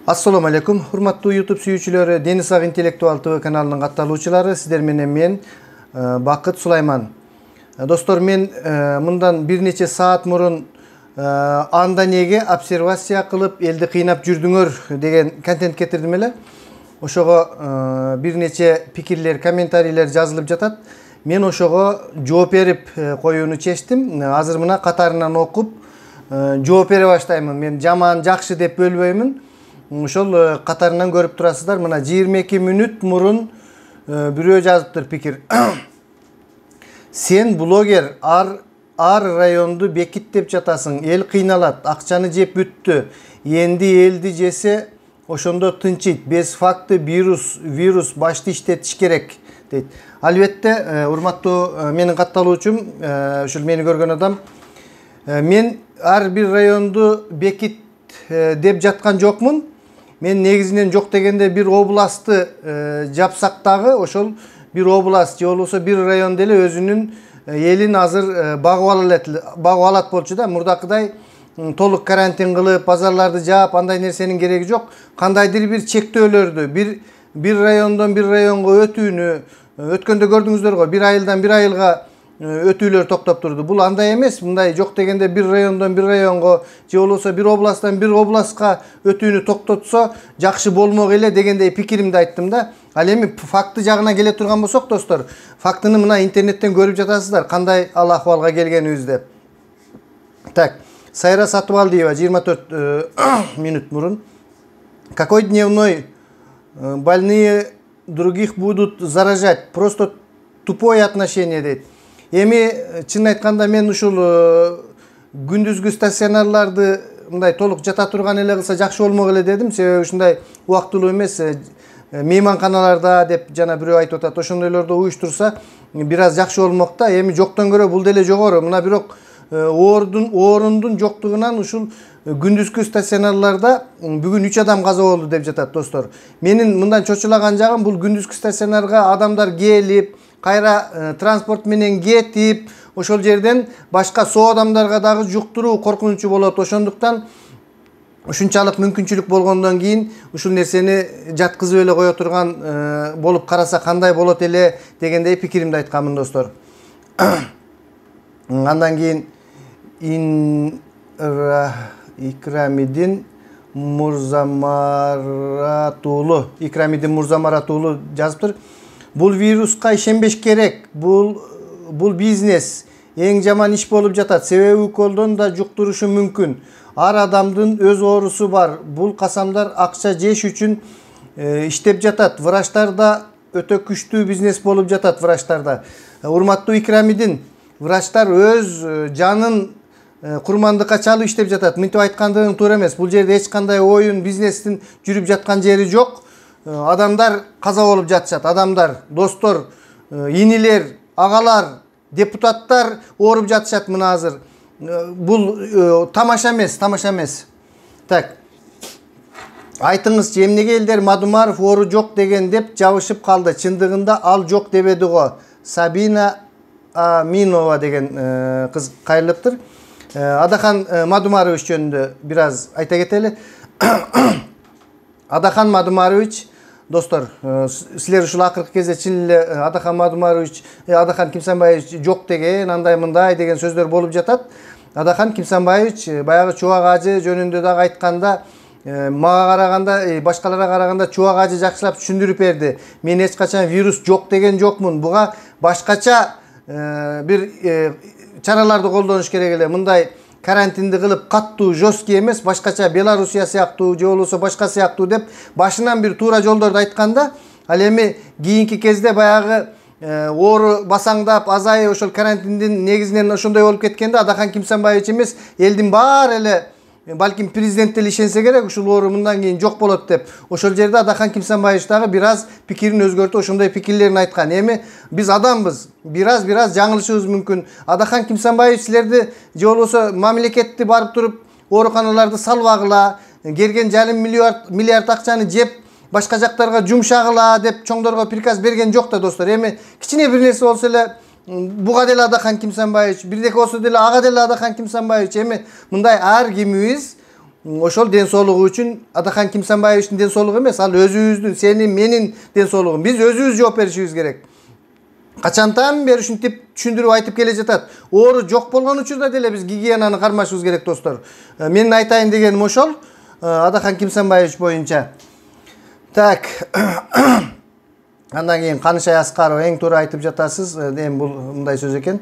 Assalamu alaikum. Hurmattуу YouTube sүйүүчүлөрү, Дениз Ак интеллектуал ТВ каналынын катталуучулары, сиздер менен мен Бакыт Сулайман. Достор, мен мындан бир нече саат мурун анда неге обсервация кылып элди кыйнап жүрдүңөр деген контент кетирдим эле. Ошого бир нече пикирлер, комментарийлер жазылып жатат. Мен ошого жооп берип коюуну чечтим. Азыр мына катарынан окуп жооп бере баштаймын. Мен жаман, жакшы деп бөлбөймүн. Ошол катарынан көрүп турасыздар. Мына 22 мүнөт мурун бирөө жазыптыр пикир. Сен блогер, ар районду бекит деп жатасың. Эл кыйналат, акчаны жеп бүттү. Энди элди жесе ошондо тынчыйт. Без факты вирус башты иштетиш керек дейт. Албетте, урматтуу менин катталуучум, ушул мени көргөн адам, мен ар бир районду бекит деп жаткан жокмун. Мен негизинен жок дегенде бир областты жапсак дагы ошол бир област же болбосо бир район деле өзүнүн элин азыр багып алат болчу да. Мурдакыдай толук карантин кылып, базарларды жаап, андай нерсенин кереги жок. Кандайдыр бир чектөөлөрдү, бир райондон бир районго өтүүнү өткөндө көрдүңүздөр го, бир айылдан бир айылга өтүүлөр токтоп турду. Бул андай эмес. Мындай жок дегенде бир райондон бир районго же болбосо бир областтан бир областка өтүүнү токтотсо жакшы болмок эле дегендей пикиримди айттым да. Ал эми факты жагына келе турган болсок, достор, фактыны мына интернеттен көрүп жатасыздар, кандай ал акыбалга келгенибизди. Так, Сайра Сатыбалдиева 24 мүнөт мурун. Какой дневной? Больные других будут заражать. Просто тупое отношение дейт. Эми чын айтканда мен ушул күндүзгү стационарларды мындай толук жата турган эле кылса жакшы болмок эле дедим. Себеби ушундай убактылуу эмес мейманканаларда деп жана бирөө айтып атат. Ошондойлордо уюштурса бир аз жакшы болмок да. Эми жоктон көрө бул деле жогору. Мына бирок орундун жоктугунан ушул күндүзгү стационарларда бүгүн 3 адам каза болду деп жатат, достор. Менин мындан чочулаган жагым, бул күндүзгү стационарга адамдар келип, кайра транспорт менен кетип, ошол жерден башка соо адамдарга дагы жуктуруу коркунучу болот. Ошондуктан ушунчалык мүмкүнчүлүк болгондон кийин ушул нерсени жаткызып эле кое турган болуп караса кандай болот эле дегендей пикиримди айтканмын, достор. Андан кийин Икрамидин Мурзамаратуулу жазыптыр. Бул вируска ишенбеш керек. Бул бизнес. Эң жаман иш болуп жатат. Себеби уколдон да жуктурушу мүмкүн. Ар адамдын өз оорусу бар. Бул касамдар акча жеш үчүн иштеп жатат. Врачтар да өтө күчтүү бизнес болуп жатат, врачтарда. Урматтуу Икрамидин, врачтар өз жанын курмандыкка чалып иштеп жатат. Мынтип айткандыгың туура эмес. Бул жерде эч кандай оюн, бизнестин жүрүп жаткан жери жок. Адамдар каза болуп жатышат. Адамдар, достор, инилер, агалар, депутаттар ооруп жатышат мына азыр. Бул тамаша эмес. Так. Айтыңызчы, эмнеге элдер Мадумаров оору жок деген деп жабышып калды? Чындыгында ал жок дебеди го. Сабина Аминова деген кыз кайрылыптыр. Адахан Мадумарович жөнүндө бир аз айта кетели. Адахан Мадумарович, достор, силер ушул акыркы кезде чын эле Адахан Мадумарович, Адахан Кимсанбаевич жок деген, андай мындай деген сөздөр болуп жатат. Адахан Кимсанбаевич баягы Чубак ажы жөнүндө дагы айтканда, мага караганда, башкаларга караганда Чубак ажы жакшылап түшүндүрүп берди. Мен эч качан вирус жок деген жокмун. Буга башкача бир чараларды колдонуш керек эле. Мындай карантинди кылып каттуу, жесткий эмес, башкача Белоруссия сыяктуу же болбосо башка сыяктуу деп башынан бир туура жолдорду айтканда, ал эми кийинки кезде баягы оору басаңдап, азайып, ошол карантиндин негизинен ошондой болуп кеткенде Адахан Кимсанбаевич эмес, элдин баары эле балким президент деле ишенсе керек, ушул оору мындан кийин жок болот деп. Ошол жерде Адахан Кимсанбаевич дагы бир аз пикирин өзгөртүп, ошондой пикирлерин айткан. Эми биз адамбыз, бир аз жаңылышыбыз мүмкүн. Адахан Кимсанбаевич силерди же болбосо мамлекетти барып туруп ооруканаларды салбагыла, келген жарым миллиард акчаны жеп башка жактарга жумшагыла деп чоңдорго приказ берген жок да, достор. Эми кичине бир нерсе болсо эле буга деле Адахан Кимсанбаевич, бирдеке болсо деле ага деле Адахан Кимсанбаевич. Эми мындай ар кимибиз ошол ден соолугу үчүн Адахан Кимсанбаевичтин ден соолугу эмес, ал өзүбүздүн, сенин, менин ден соолугум. Биз өзүбүз жооп беришибиз керек. Качантан бери ушинтип түшүндүрүп айтып келе жатат. Оору жок болгон учурда деле биз гигиенаны кармашыбыз керек, достор. Менин айтайын дегеним ошол, Адахан Кимсанбаевич боюнча. Так. Андан кийин Канышай Аскарова эң туура айтып жатасыз. Эми бул мындай сөз экен.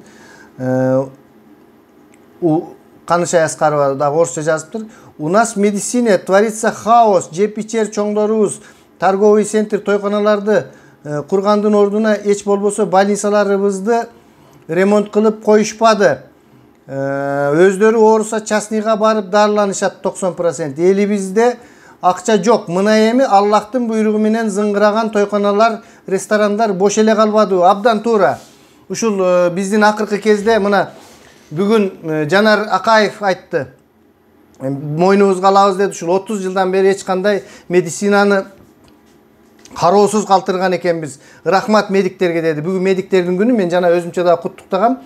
Канышай Аскарова да орусча жазыптыр. У нас в медицине творится хаос. Жеп ичер чоңдорубуз торговый центр, тойканаларды кургандын ордуна эч болбосо больницаларыбызды ремонт кылып коюшпады. Өздөрү ооруса частныйга барып дарыланышат 90%. Элибизде акча жок. Мына эми Аллахтын буйругу менен зыңгыраган тойканалар, ресторандар бош эле калбады. Абдан туура. Ушул биздин акыркы кезде мына бүгүн Жанар Акаев айтты. Мойнубузга алабыз деди. Ушул 30 жылдан бери эч кандай медицинаны кароосуз калтырган экенбиз. Рахмат медиктерге деди. Бүгүн медиктердин күнү, мен жана өзүмчө да куттуктагам.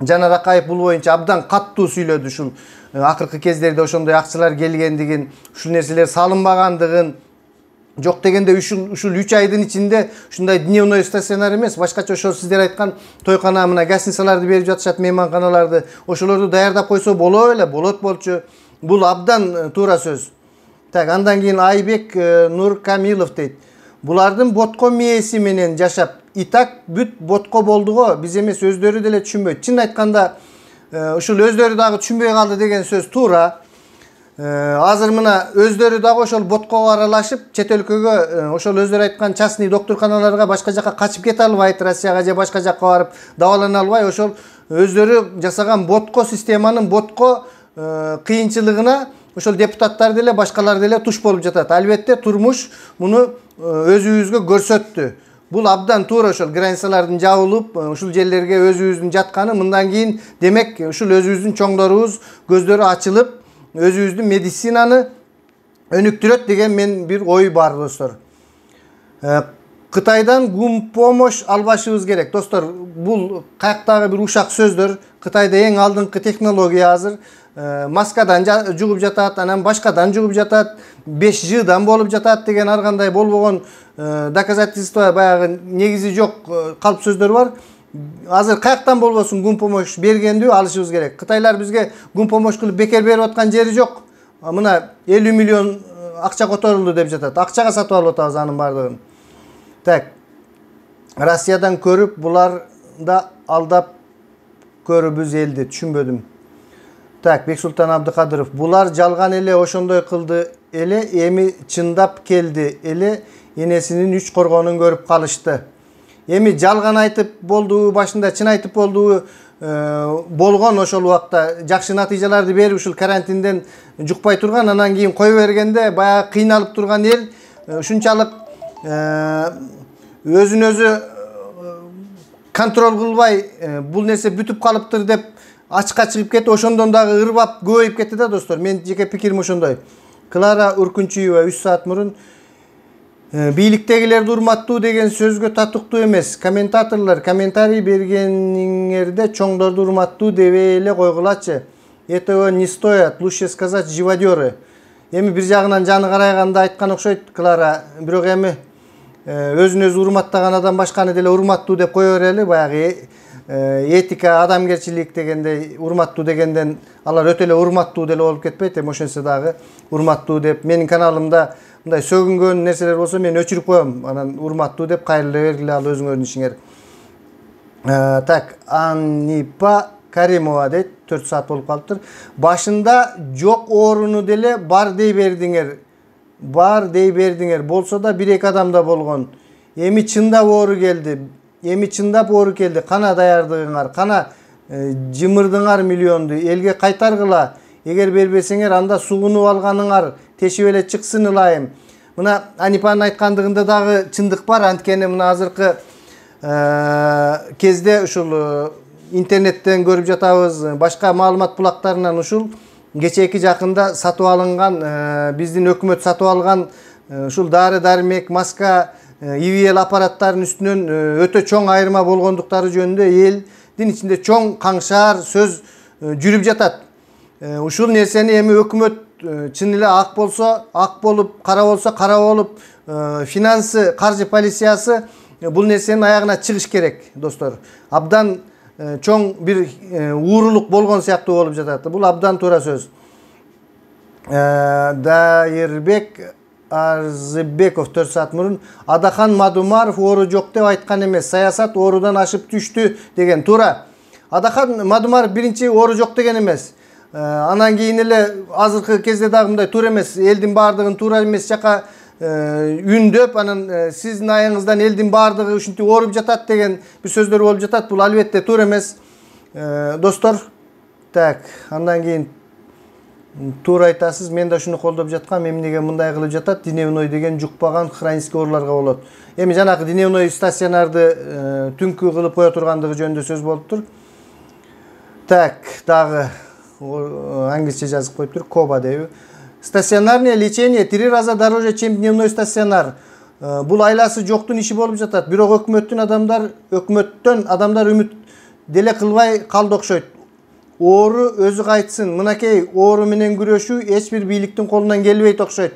Жанар Акаев бул боюнча абдан каттуу сүйлөдү. Ушул акыркы кездерде ошондой акчалар келгендигин, ушул нерселер салынбагандыгын, жок дегенде ушул 3 айдын ичинде ушундай дневной стационар эмес, башкача ошол сиздер айткан тойкана, мына гостиницаларды берип жатышат, мейманканаларды, ошолорду даярдап койсо боло эле, болот болчу. Бул абдан туура сөз. Так, андан кийин Айбек Нуркамилов дейт. Булардын ботко мээси менен жашап, итак бүт ботко болду го, биз эмес, өздөрү деле түшүнбөйт. Чын айтканда, ушул өздөрү дагы түшүнбөй калды деген сөз туура. Азыр мына өздөрү дагы ошол боткого аралашып, чет өлкөгө, ошол өздөрү айткан частный доктурканаларга, башка жакка качып кете албайт, Россияга же башка жакка барып дабалана албай, ошол өздөрү жасаган ботко системанын ботко кыйынчылыгына ошол депутаттар деле, башкалар деле туш болуп жатат. Албетте турмуш муну өзүбүзгө көрсөттү. Бул абдан туура, ошол границалардын жабылып, ушул жерлерге өзүбүздүн жатканы, мындан кийин демек ушул өзүбүздүн чоңдорубуз көздөрү ачылып, өзүбүздүн медицинаны өнүктүрөт деген мен бир ой бар, достор. Кытайдан помощь албашыбыз керек. Достор, бул каяктагы бир ушак сөздөр. Кытайда эң алдыңкы технология азыр маскадан жугуп жатат, анан башкадан жугуп жатат, 5G'дан болуп жатат деген ар кандай болбогон доказательство, баягы негизи жок калп сөздөр бар. Азыр каяктан болбосун помощь бергенди алышыбыз керек. Кытайлар бизге помощь кылып бекер берип аткан жери жок. Мына 50 миллион акча которулду деп жатат. Акчага сатып алып атабыз анын бардыгын. Так. Россиядан көрүп, булар да алдап көрүбүз элди, түшүнбөдүм. Так, Бексултан Абдыкадыров. Булар жалган эле ошондой кылды эле, эми чындап келди эле, энесинин 3 коргонун көрүп калышты. Эми жалган айтып болду, башында чын айтып болду, болгон ошол убакта жакшы натыйжаларды берип ушул карантинден жукпай турган, анан кийин кое бергенде баягы кыйналып турган эл ушунчалык өзүн өзү контроль кылбай бул нерсе бүтүп калыптыр деп ачыкка чыгып кетти. Ошондон дагы ырбап көбөйүп кетти да, достор. Мен жеке пикирим ошондой. Клара Уркунчуева 3 саат мурун бийликтегилерди урматтуу деген сөзгө татыктуу эмес. Комментаторлор комментарий бергениңерде чоңдорду урматтуу дебей эле койгулачы. Этого не стоит, лучше сказать живодеры. Эми бир жагынан жаны карайганда айткан окшойт Клара, бирок эми өзүн өзү урматтаган адам башканы деле урматтуу деп кое берели. Баягы этика, адамгерчилик дегендей урматтуу дегенден алар өтө эле урматтуу деле болуп кетпейт. Эми ошентсе дагы урматтуу деп менин каналымда мындай сөгүнгөн нерселер болсо мен өчүрүп коем. Анан урматтуу деп кайрылы бергиле, ал өзүңөрдүн ишиңер. Так, Анипа Каримова дейт, 4 саат болуп калыптыр. Башында жок ооруну деле бар дей бердиңер. Бар дей бердиңер. Болсо да 1-2 адамда болгон. Эми чындап оору келди. Кана даярдыгыңар, кана жымырдыңар миллионду элге кайтаргыла. Эгер бербесеңер, анда сугунуп алганыңар тешип эле чыксын ылайым. Мына Анипанын айткандыгында дагы чындык бар. Анткени мына азыркы кезде ушул интернеттен көрүп жатабыз, башка маалымат булактарынан ушул кечээки жакында сатып алынган, биздин өкмөт сатып алган ушул дары-дармек, маска, ИВЛ аппараттарынын үстүнөн өтө чоң айырма болгондуктары жөнүндө элдин ичинде чоң каңшаар сөз жүрүп жатат. Ушул нерсени эми өкмөт чын эле ак болсо ак болуп, кара болсо кара болуп, финансы, каржы полициясы бул нерсенин аягына чыгыш керек, достор. Абдан чоң бир уурулук болгон сыяктуу болуп жатат. Бул абдан туура сөз. Дайырбек Арзыбеков 4 саат мурун Адахан Мадумаров оору жок деп айткан эмес. Саясат оорудан ашып түштү деген туура. Адахан Мадумаров биринчи оору жок деген эмес. Анан кийин эле азыркы кезде дагы мындай туура эмес. Элдин баардыгын туура эмес жака үндөп, анан сиздин айыңыздан элдин баардыгы ушинтип ооруп жатат деген бир сөздөр болуп жатат. Бул албетте туура эмес. Достор, так, андан кийин туура айтасыз, мен да ушуну колдоп жаткам. Эмнеге мындай кылып жатат? Дневной деген жукпаган хронический ооруларга болот. Эми жанагы дневной стационарды түнкү кылып кое тургандыгы жөнүндө сөз болуптур. Так, дагы англисче жазып коюптур, коба дейби. Стационарное лечение 3 раза дороже, чем дневной стационар. Бул айласы жоктун иши болуп жатат. Бирок өкмөттөн адамдар үмүт деле кылбай калды окшойт. Оору өзү кайтсын. Мынакей оору менен күрөшүү эч бир бийликтин колунан келбейт окшойт.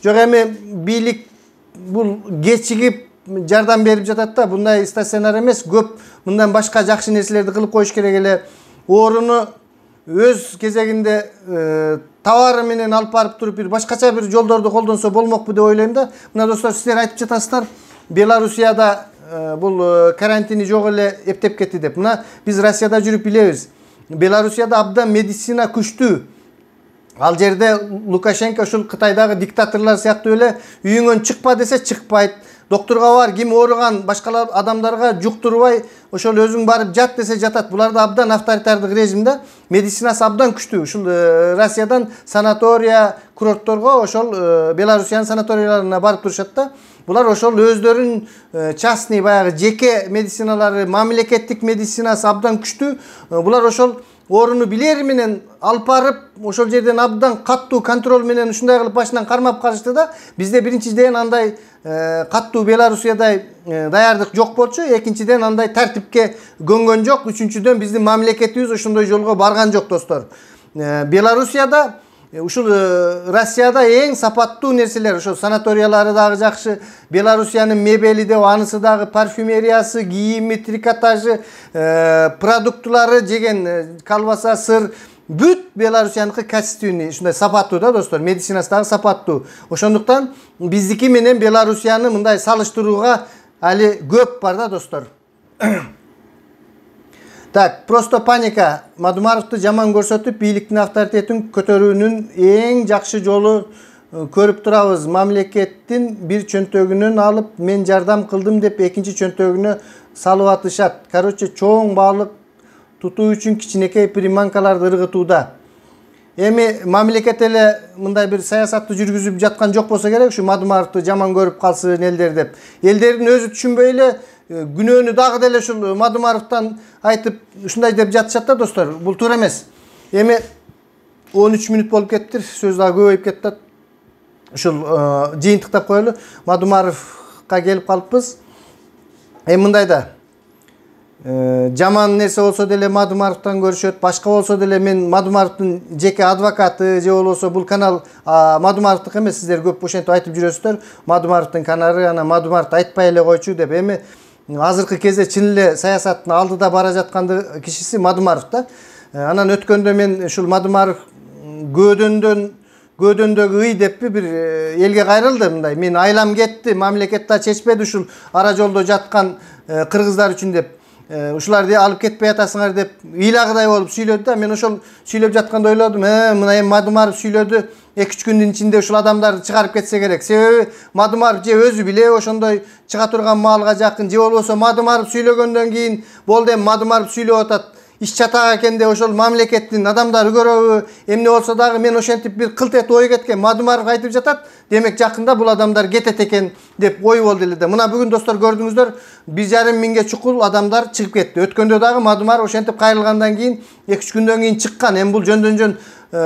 Жок эми бийлик бул кечигип жардам берип жатат да, мындай стационар эмес, көп мындан башка жакшы нерселерди кылып коюш керек эле. Ооруну өз кезегинде товары менен алып барып туруп бир башкача бир жолдорду колдонсо болмокпу деп ойлойм да. Мына достор, сиздер айтып жатасыздар, Белоруссияда бул карантини жок эле эптеп кетти деп. Мына биз Россияда жүрүп билебиз. Белоруссияда абдан медицина күчтүү. Ал жерде Лукашенко ушул Кытайдагы диктаторлор сыяктуу эле үйүңөн чыкпа десе чыкпайт. Докторго бар, ким ооруган башкалар адамдарга жуктурбай, ошол өзүң барып жат десе жатат. Буларда абдан авторитардык режимде, медицинасы абдан күчтүү. Ушул Россиядан санатория, курортторго, ошол Белоруссиянын санаторияларына барып турушат да. Булар ошол өздөрүнүн частный, баягы жеке медициналары, мамлекеттик медицинасы абдан күчтүү. Булар ошол ооруну билери менен алып барып, ошол жерден абдан каттуу контроль менен ушундай кылып башынан кармап карышты да. Бизде биринчиден андай каттуу Белоруссиядай даярдык жок болчу, экинчиден андай тартипке көнгөн жок, үчүнчүдөн биздин мамлекетибиз ошондой жолго барган жок, достор. Белоруссияда, ушул Россияда эң сапаттуу нерселер, ошол санаториялары дагы жакшы, Белоруссиянын мебели деп, анысы дагы парфюмериясы, кийими, трикотажы, продуктлары, жеген колбаса, сыр, бүт Белоруссияныкы качественный, ушундай сапаттуу да, достор, медицинасы дагы сапаттуу. Ошондуктан биздики менен Белоруссияны мындай салыштырууга али көп бар да, достор. Так, просто паника. Мадумаровду жаман көрсөтүп, бийликтин авторитетин көтөрүүнүн эң жакшы жолу көрүп турабыз. Мамлекеттин бир чөнтөгүнөн алып, мен жардам кылдым деп экинчи чөнтөгүнө салып атышат. Короче, чоң балык тутуу үчүн кичинекей приманкаларды ыргытууда. Эми мамлекет эле мындай бир саясатты жүргүзүп жаткан жок болсо керек, ушу Мадумаровду жаман көрүп калсын элдер деп. Элдердин өзү түшүнбөй эле күнөөнү дагы деле ушул Мадумаровдон айтып ушундай деп жатышат да, достор. Бул туура эмес. Эми 13 мүнөт болуп кеттир, сөз дагы көбөйүп кетти. Ушул жыйынтыктап коелу. Мадумаровго келип калыппыз. Эми мындай да, жаман нерсе болсо деле Мадумаровдон көрүшөт, башка болсо деле мен Мадумаровдун жеке адвокаты же болбосо бул канал Мадумаровдук эмес, сиздер көп ошентип айтып жүрөсүздөр. Мадумаровдун каналы, ана Мадумаров айтпай эле койчу деп. Эми азыркы кезде чын эле саясаттын алдыда бара жатканды кишиси Мадумаров да. Анан өткөндө мен ушул Мадумаров көөдөндөгү ый деппи бир элге кайрылды мындай. Мен айлам кетти, мамлекет да чечпеди ушул ара жолдо жаткан кыргыздар үчүн деп. Ушуларды алып кетпей атасыңар деп ыйлагыдай болуп сүйлөдү да. Мен ошол сүйлөп жатканда ойлодум, мына эми Мадумаров сүйлөдү, 2-3 күндүн ичинде ушул адамдарды чыгарып кетсе керек. Себеби Мадумаров же өзү биле ошондой чыга турган маалга жакын, же болбосо Мадумаров сүйлөгөндөн кийин болду, эми Мадумаров сүйлөп атат, иш чатак экен деп ошол мамлекеттин адамдары көрөбү, эмне болсо дагы мен ошентип бир кылт этип ой кеткен. Мадумаров айтып жатат, демек жакында бул адамдар кетет экен деп ой болду эле да. Мына бүгүн достор көрдүңүздөр, 1,5 миңге чукул адамдар чыгып кетти. Өткөндө дагы Мадумаров ошентип кайрылгандан кийин 2-3 күндөн кийин чыккан. Эми бул жөндөн жөн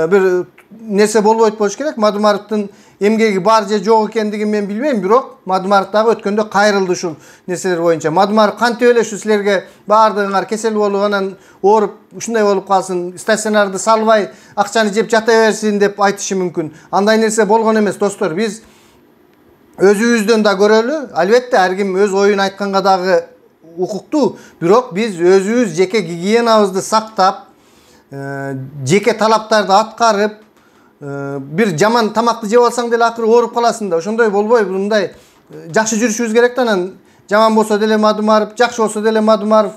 бир нерсе болбойт болуш керек. Мадумаровдун эмгеги бар же жок экендигин мен билбейм, бирок Мадумаров дагы өткөндө кайрылды ушул нерселер боюнча. Мадумаров кантип эле ушу силерге баардыгыңар кесел болуп анан ооруп ушундай болуп калсын, стационарды салбай акчаны жеп жата берсин деп айтышы мүмкүн. Андай нерсе болгон эмес достор. Биз өзүбүздөн да көрөлү. Албетте ар ким өз оюн айтканга дагы укуктуу, бирок биз өзүбүз жеке гигиенабызды сактап, жеке талаптарды аткарып, бир жаман тамакты жеп алсаң деле акыры ооруп каласың да. Ошондой болбой, мындай жакшы жүрүшүбүз керек да. Анан жаман болсо деле Мадумаров, жакшы болсо деле Мадумаров.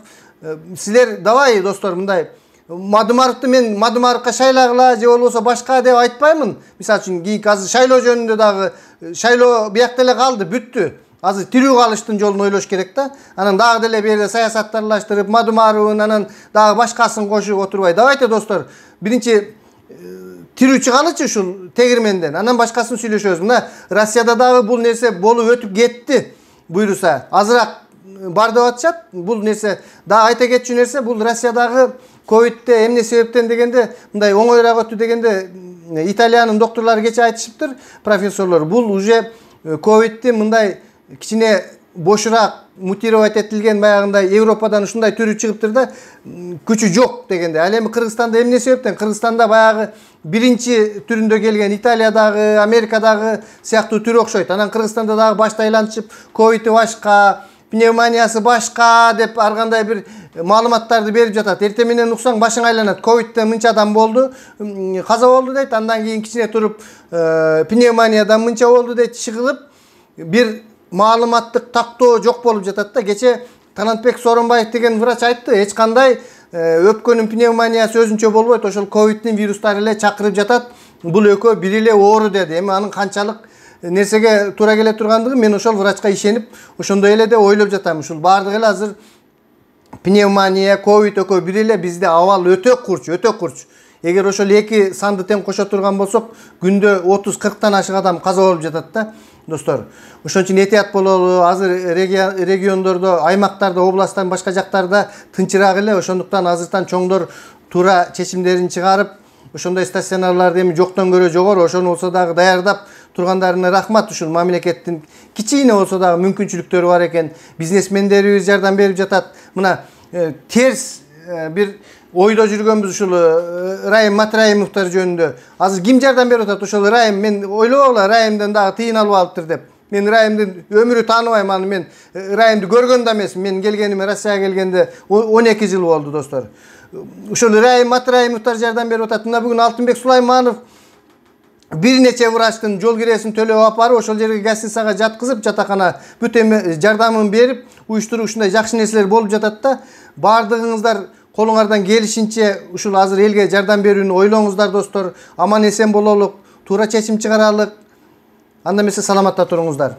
Силер давай достор, мындай Мадумаровду мен Мадумаровка шайлагыла же болбосо башка деп айтпаймын. Мисалы үчүн кийинки азыр шайлоо жөнүндө дагы шайлоо биякта эле калды, бүттү. Азыр тирүү калыштын жолун ойлош керек да. Анан дагы деле берде саясаттарлаштырып, Мадумаровун анан дагы башкасын кошуп отурбай. Давайте достор, биринчи тирүүчү калычы ушул тегирменден, анан башкасын сүйлөшөбүз. Мына Россияда дагы бул нерсе болуп өтүп кетти. Буйруса азыраак бар деп атышат. Бул нерсе дагы айта кетчү нерсе, бул Россиядагы ковидте эмне себептен дегенде мындай оңоюраак өттү дегенде Италиянын докторлору кече айтышыптыр, профессорлор. Бул уже ковидти мындай кичине бошураак мутировать этилген баягындай Европадан ушундай түрү чыгыптыр да, күчү жок дегенде. Ал эми Кыргызстанда эмне себептен? Кыргызстанда баягы биринчи түрүндө келген Италиядагы, Америкадагы сыяктуу түрү окшойт. Анан Кыргызстанда дагы башта айлантышып, ковиди башка, пневмониясы башка деп ар кандай бир маалыматтарды берип жатат. Эртең менен уксаң башың айланат. Ковидте мынча адам болду, каза болду дейт. Андан кийин кичине туруп пневмониядан мынча болду дейт. Чыгылып бир маалыматтык тактоо жок болуп жатат да. Кече Талантбек Сооронбаев деген врач айтты, эч кандай өпкөнүн пневмониясы өзүнчө болбойт, ошол ковидтин вирустары эле чакырып жатат. Бул экөө бир эле оору деди. Эми анын канчалык нерсеге туура келе тургандыгы мен ошол врачка ишенип, ошондой эле деп ойлоп жатам. Ушул баардыгы эле азыр пневмония, ковид экөө бир эле, бизде абал өтө курч. Эгер ошол эки санды тең кошо турган болсок, күндө 30-40тан ашык адам каза болуп жатат да. Достор, ошон үчүн этият бололу. Азыр региондордо, аймактарда, областтан башка жактарда тынчыраак эле. Ошондуктан азыртан чоңдор туура чечимдерин чыгарып, ошондой стационарларды эми жоктон көрө жогору, ошону болсо дагы даярдап тургандарына рахмат. Ушул мамлекеттин кичине болсо дагы мүмкүнчүлүктөрү бар экен. Бизнесмендерибиз жардам берип жатат. Мына терс бир ойдо жүргөнбүз ушул Райым Матраимовдор жөнүндө. Азыр ким жардам берип атат? Ошол Райым, мен ойлобогула Райымдан дагы тыйын алып алыптыр деп. Мен Райымдын өмүрү тааныбайм аны, мен Райымды көргөн да эмесмин. Мен келгениме, Россияга келгенде 12 жыл болду достор. Ушул Райым Матраимовдор жардам берип атат. Мына бүгүн Алтынбек Сулайманов бир нече врачтын жол киресин төлөп апарып, ошол жерге гостиницага жаткызып, жатакана бүт эми жардамын берип, уюштуруп ушундай жакшы нерселер болуп жатат да. Баардыгыңыздар колуңардан келишинче ушул азыр элге жардам берүүнү ойлоңуздар достор. Аман эсен бололук, туура чечим чыгаралык. Анда эмесе саламатта туруңуздар.